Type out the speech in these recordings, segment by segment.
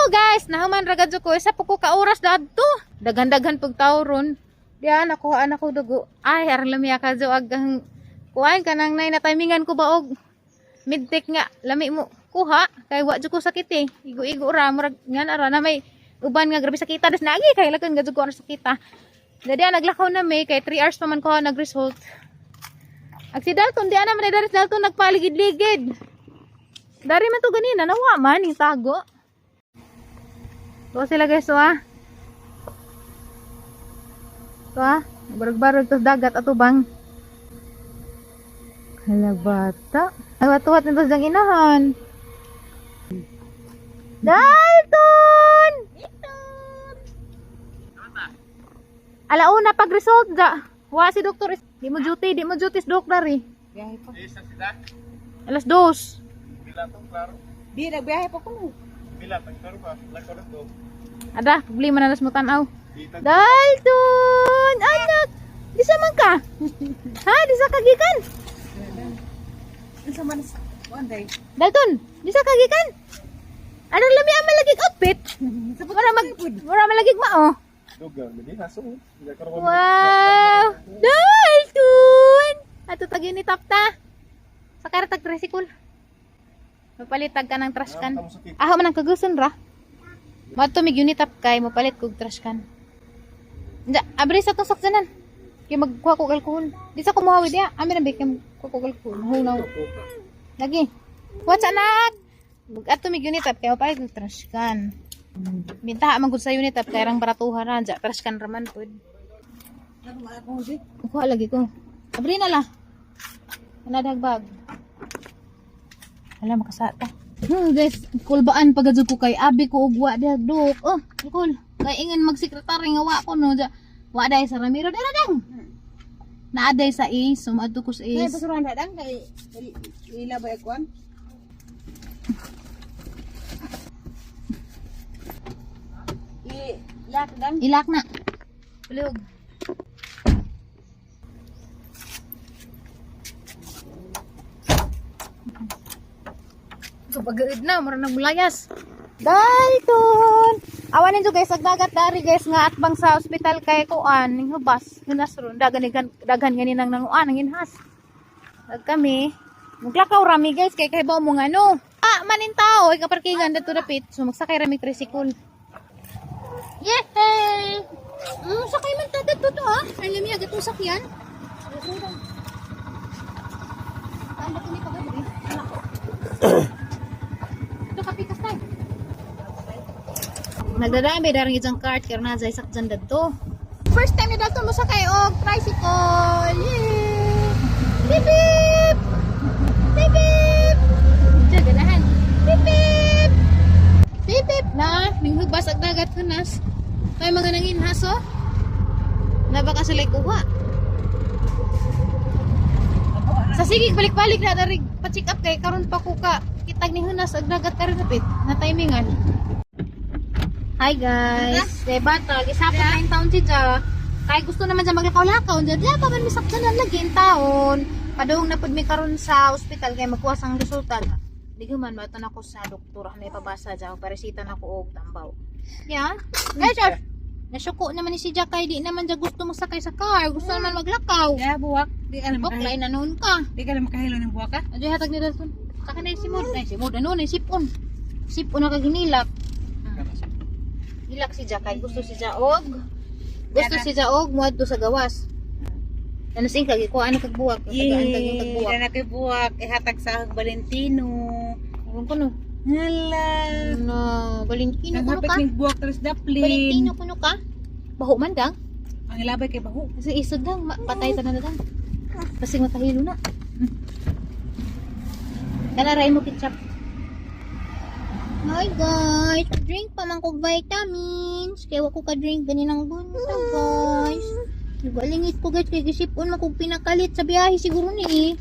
guys, nahuman ragad ko isa po ko ka oras dadto. Daghan-daghan pug tawron. Diyan nakuhaan ako dugo. Ay, aron lami ka jo agang kuan kanang nay na timingan ko ba og midtek nga lami mo kuha kay wa jud ko sakit eh. Igo-igo ra murag ngan ara na may uban nga grabe sakita des nagi kay lakan gadto ko sakita. Jadi naglakaw na may kay 3 hours pa man ko nag-result. Ag si Dalton di ana man dari Dalton nagpaligid-ligid. Dari man to ganina nawa man yung tago. So sila guys, barag-barag to dagat ato bang. Hala bata. Ay watuwat nito sang inahan. Dalton! Alauna pag result da. Wa si doktor di mo duty si doktor eh. Biyahe pa. Alas 2. Bila to klaro. Di nagbiyahe pa ko. Bila tang klaro pa. Lakor to. Ada, problema na nas mo tanaw. Dalton! Anak! Di sa man ka? Ha? Di sa kagikan? Unsa man one day. Dalton! Di sa kagikan? Anong lami ang malagig outfit? Mura malagig mao. Dugang gani haso. Wow! Dalton! Ato tag unitap ta. Sa karatag tricycle. Mapalitag ka ng trash can. Aho man ang kaguson ra. Mato mig unitap kay mapalit kog trash can. Nda, abri sa tong saksanan. Kay magkuha ko alcohol. Di sa kumuhawi diya. Ami na bik ko ko alcohol. Hunaw. Lagi. What's anak? Ato mig unitap kay mapalit kog trash can. Bintaha man gud sa unitap kay rang baratuhan ra, trash can raman pud. Kuha lagi ko. Abri na la. Ana dagbag. Wala makasata. Guys, kulbaan pagadjud ko kay abi ko ugwa dia dok. Oh, kul. Kay ingon magsekretary nga wa ko no. Wa day sa Ramiro dira dang. Naaday sa is, sumadto ko sa Kay is. basuran dang kay ila ba ekwan? Ilak dang. Ilak na. Pulog. Kapag-iid na, mura nang mulayas. Dalton! Awanin jo guys, agdagat dari guys nga atbang sa ospital kay kuan ning hubas. Hinas ron daghan ganin nang nanguan ang inhas. Ag kami, maglakaw rami guys kay baw mo ngano. Manin tao, kaparkingan dito dapit. So magsakay rami tricycle. Yehey! Sakay man ta dito to ha. Ay lami agad to sakyan. Ano ko ni pagabri? Kapikas tayo. Nagdadami darang isang cart kaya na sa isak dyan dito. First time na dito mo sakay og tricycle. Yay! Bip bip! Bip bip! Diyan ganahan. Bip bip! Bip bip na. Minghubas ag dagat hunas. May mga nanginhas oh. Na baka sila kuha. Sa sigig balik-balik na darig pa-check up kay karon pa ko ka kitag ni hunas ag dagat karon napit na timingan. Hi guys. Kay bata gisapot na in taon siya. Kay gusto naman siya maglakaw-lakaw, diya pa man misakdanan lagi in taon. Padung na pud mi karon sa ospital kay magkuha sang resulta. Di man matan ako sa doktor na ipabasa diya paresita na ko og tambaw. Yeah. Guys, nasuko naman ni si Jack kay di naman siya gusto magsakay sa car. Gusto naman maglakaw. Ya buwak, di ka na Buklay na noon ka. Di ka na makahilo ng buwak ka. Adyo hatag ni Dalton. Saka na yung simod. Ay, simod. Ano na yung sipon. Sipon na kaginilak. Ilak si Jack. Gusto si Jaog. Gusto si Jaog. Muad to sa gawas. Ano sing kag ikuha ano kagbuwak. Tagaan kag yung kagbuwak. Ira na kay buwak. Ihatag sa Valentino. Ewan ko no. Hala. No. Valentino kuno Nagapit ka. ng buwak talis daplin. Valentino kuno ka. Baho man dang. Ang ilabay kay baho. Kasi isod dang. Patay ta na dang. Kasi matahilo na. Kanaray mo ketchup. Hi guys, drink pa man ko vitamins. Kaya wako ka drink ganinang bunta guys. Nagbalingit ko guys kay gisipon makog pinakalit sa biyahe siguro ni.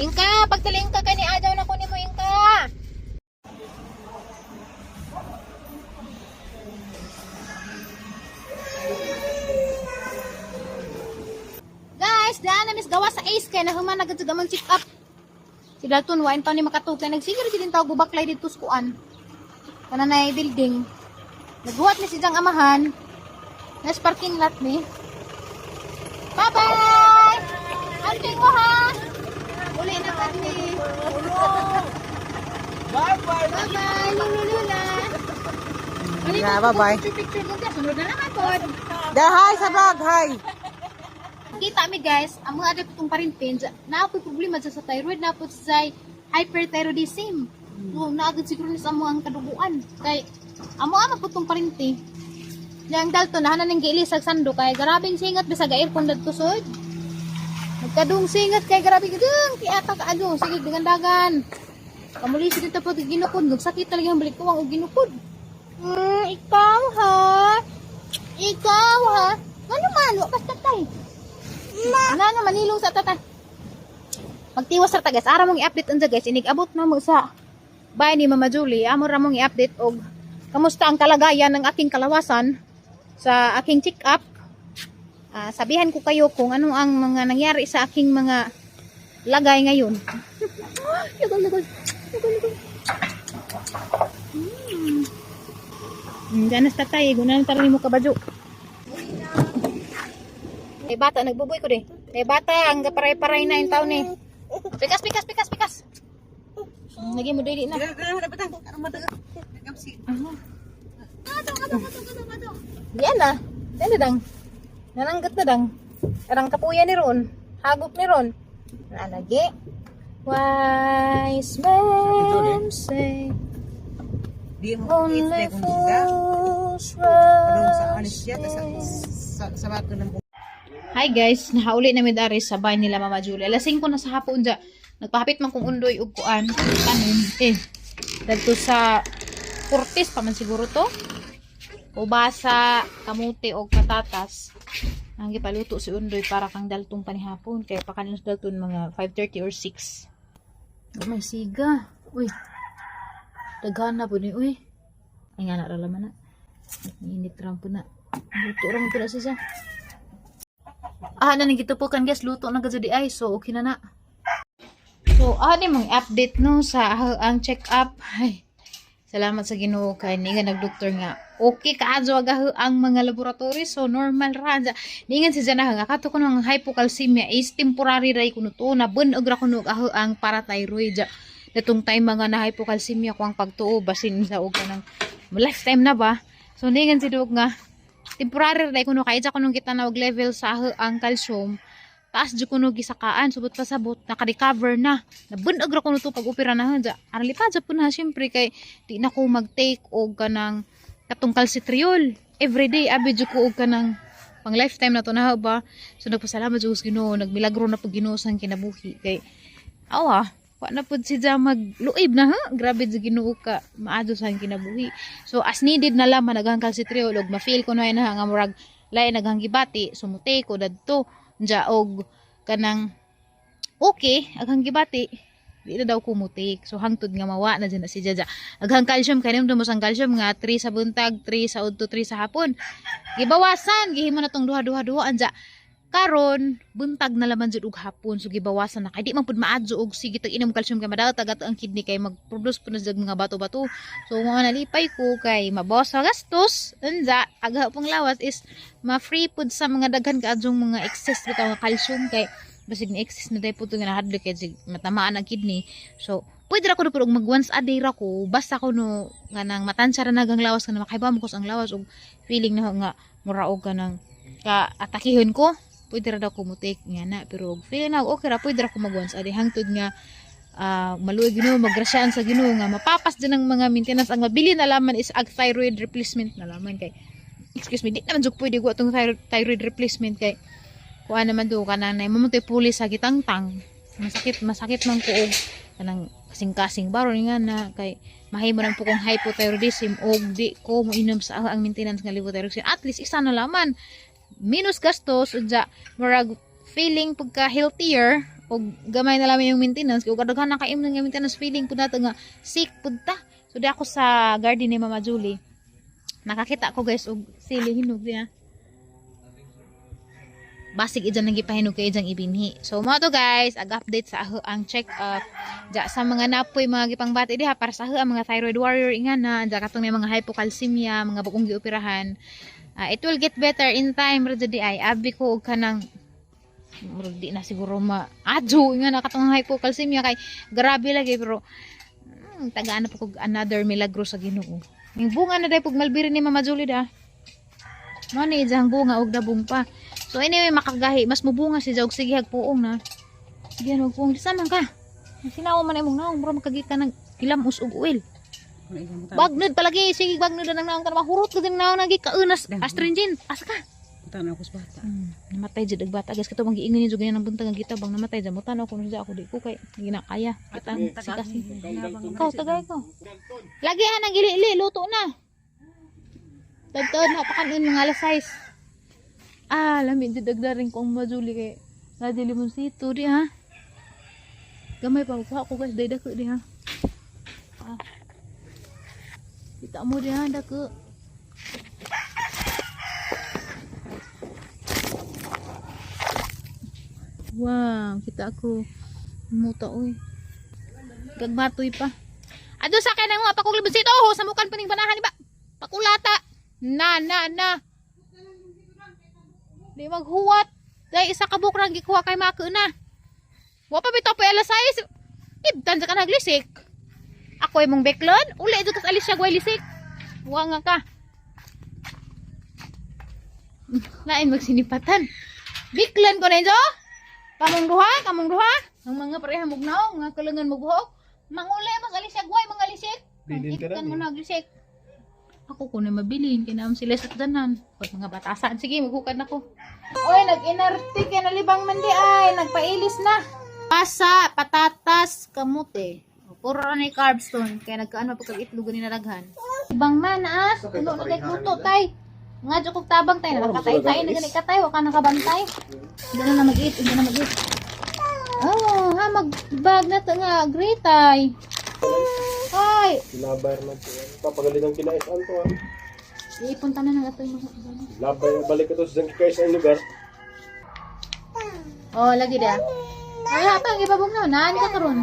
Ingka, pagtaling ka kani adlaw na ko nimo Ingka. Guys, daan na mis gawa sa Ace kay nahuman na gud gamon check up. Si Dalton wain pa ni makatuklay nagsigir si din tawag bubaklay dito sa kuan. Kananay building. Nagbuhat ni si Jang amahan. Nas parking lot ni. Bye-bye! Anting mo ha! Uli na kami. Bye-bye! Bye-bye! Lululula! Bye-bye. Picture mo guys. Sunod na naman po. Hi sa vlog, hi. Kita mi guys, ang mga adep itong parinpin, naapod problema dyan sa thyroid, naapod sa hyperthyroidism. So, naagad siguro ni sa amo ang kaduguan. Kay, amo po itong parinti. Yang Dalton, nahanan ng giilisag sando, kay garabing singat, bisag aircon dagtusod. Nagkadung singat, kay garabing gadung, tiata ka ano, sige, dagan-dagan. Kamulisi dito po, ginukod, nagsakit talaga ang balik ko, ang ginukod. Ikaw ha? Ikaw ha? Ano man, wakas tatay. Ano manilong sa tatay. Magtiwas sa guys, ara mong i-update unsa guys, inig-abot na mo sa bahay ni Mama Julie, amo ra mong i-update og kamusta ang kalagayan ng aking kalawasan sa aking check-up. Sabihan ko kayo kung ano ang mga nangyari sa aking mga lagay ngayon. Lugol. Ganas tatay, gunan tarin mo kabadyo. Eh bata, nagbuboy ko de. Eh bata, ang paray-paray na yung taon eh. Pikas. Lagi mo dili na. Diyan na. Diyan na dang. Nananggat na dang. Karang kapuya ni Ron. Hagop ni Ron. Nalagi. Wise men say Di mo only i-play kung siya. fools Kadung sa alis rush siya, in. sa bato ng Hi guys, nahauli na midari sa bahay nila Mama Julie. Alas 5 na sa hapon dya. Nagpahapit man kong undoy ug kuan, kanin. Dito sa kurtis pa man siguro to. Ubasa, kamuti o patatas. Ang gipaluto si undoy para kang daltong panihapon. Kaya pa kanin sa dalton mga 5:30 or 6. Oh, may siga. Uy. Daghan na po ni. Uy. Ay nga na ralaman na. Init ram po na. Luto ram po na siya. Na nagitupukan guys, luto na gazadi ay, so okay na na. So, di mong update no sa ang check-up. Ay, salamat sa Ginoo kay ni nga nagdoktor nga. Okay kaadyo aga ang mga laboratory, so normal ra. Ningan si Jana nga kato ko ng hypocalcemia is temporary ray kuno to na bunog ra kuno ang parathyroid. Datong time mga na hypocalcemia ko ang pagtuo basin sa og kanang lifetime na ba. So ningan si dog nga temporary ray kuno kay ja kuno kita na og level sa ang calcium. Taas jud kuno gisakaan subot pasabot naka-recover na. Nabunog ra kuno to pag opera na ja. Arali pa ja pud na syempre kay di na ko mag-take og kanang katong calcitriol. Everyday abi jud ko og kanang pang lifetime na to na ba. So nagpasalamat jud sa Ginoo, nagmilagro na pud Ginoo sang kinabuhi kay awa wa na pud siya magluib na ha. Grabe jud Ginoo ka maadto sang kinabuhi. So as needed na lang managang calcitriol og ma-feel ko na nga murag lain naghang gibati sumutay ko dadto ja og kanang okay aghang gibati di na daw kumutik so hangtod nga mawa na dyan na si Jaja aghang calcium kay nimo sang calcium nga 3 sa buntag 3 sa udto 3 sa hapon gibawasan gihimo na tong duha anja karon buntag na laman jud og hapon so gibawasan na kay di man pud maadyo og sige tag inom calcium kay madaot agat ang kidney kay mag-produce pud na jud mga bato-bato so mo nalipay ko kay mabawas sa gastos anja aga pang lawas is ma-free pud sa mga daghan kaadyong mga excess bitaw nga calcium kay basig ni excess na day pud nga nahadlok kay matamaan ang kidney so pwede ra ko og mag once a day ra ko basta ko no kanang matansya ra nagang lawas kana makaiba mo ko ang lawas og feeling na nga mura og kanang ka atakihon ko pwede ra daw kumutik nga na pero feeling na okay ra pwede ra ko mag once a day hangtod nga maluwag Ginoo magrasyaan sa Ginoo nga mapapas din ang mga maintenance ang mabili na laman is ag thyroid replacement na laman kay excuse me di naman jud pwede ko atong thyroid replacement kay kuha naman do kanang na mamutoy puli sa gitangtang masakit man ko og kanang kasing-kasing baron nga na kay mahimo nang pukong hypothyroidism og di ko mo inom sa ang maintenance nga levothyroxine at least isa na laman minus gastos udya murag feeling pagka healthier og gamay na lang yung maintenance kay kadaghan na kaim nga maintenance feeling pud nato nga sick pud ta so di ako sa garden ni Mama Julie nakakita ko guys og sili hinog niya basig ijan nang gipahinog kay ijang ibinhi. So mo to guys, ag-update sa aho ang check up ja sa mga napoy mga gipangbati diha para sa aho ang mga thyroid warrior ingana, ja katong may mga hypocalcemia, mga bugong gioperahan. It will get better in time ra jud ay abi ko og kanang di na siguro adjo nga na katong hypocalcemia kay grabe lagi pero tagaan na po kog another milagro sa Ginoo. Ning bunga na day pug malbiri ni Mama Julie da. Mo ni jang bunga og dabong pa. So anyway makagahi mas mubunga si Jog sige hagpuong na. Sige wag puong di man ka. Sinaw man imong naong mura makagika ng ilamos og oil. Bagnod palagi sige bagnod na naong kan mahurot ko din naong nagi kaunas astringent. Asa ka? Tanaw ko sa bata. Namatay jud og bata guys kato mangiingon ni jud ganyan ang buntag ang kita bang namatay jud mo tanaw ko nung ako di ko kay ginakaya kitang kasi ikaw tagay ko lagi nang ili luto na tadtod na pakanon mga alas 6 lami jud dagdaring kong majuli kay ladi limonsito di ha gamay pa ko guys dayda ko di ha kita mo di ha dako. Wow, kita ako muta oy. Gagmatoy pa. Ado sa akin ang mga pakuglibon sito ho sa mukan paning banahan ba? Pakulata. Na. Di maghuwat. Dai isa ka bukrang gikuha kay mako na. Wa pa bitaw pa alas 6. Ibtan sa kanang lisik. Ako imong beklon, uli jud kas alis siya gway lisik. Wa nga ka. Lain magsinipatan. Biklan ko na jo. Kamong duha, ang mga pareha mugnaw, mga kalangan magbuhok. Manguli mas ali siya gway mga lisik. Bilin ka Ikan na mo naglisik. Ako ko na mabilin kay naam sila sa tanan. Pag mga batasan sige maghukad nako. Oy nag-inarte kay nalibang man di ay nagpailis na. Pasa, patatas, kamote. Puro ra ni carbs ton kay nagkaan pa pag itlog ni nadaghan. Ibang man puno na kay luto tay. Nga jud kog tabang tay nakatay-tay na gani katay wa ka nakabantay. Hindi na mag-eat, Oh, magbag na to nga gritay. Ay, Labay naman po. Papagaling ang kinaisan to. ipunta na ng atoy mga kabalo. Labay, balik ka to sa kinaisan lugar. Oh, lagi da. Ay, hatang ibabog na. Naan ka karon.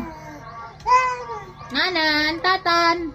Nanan, tatan.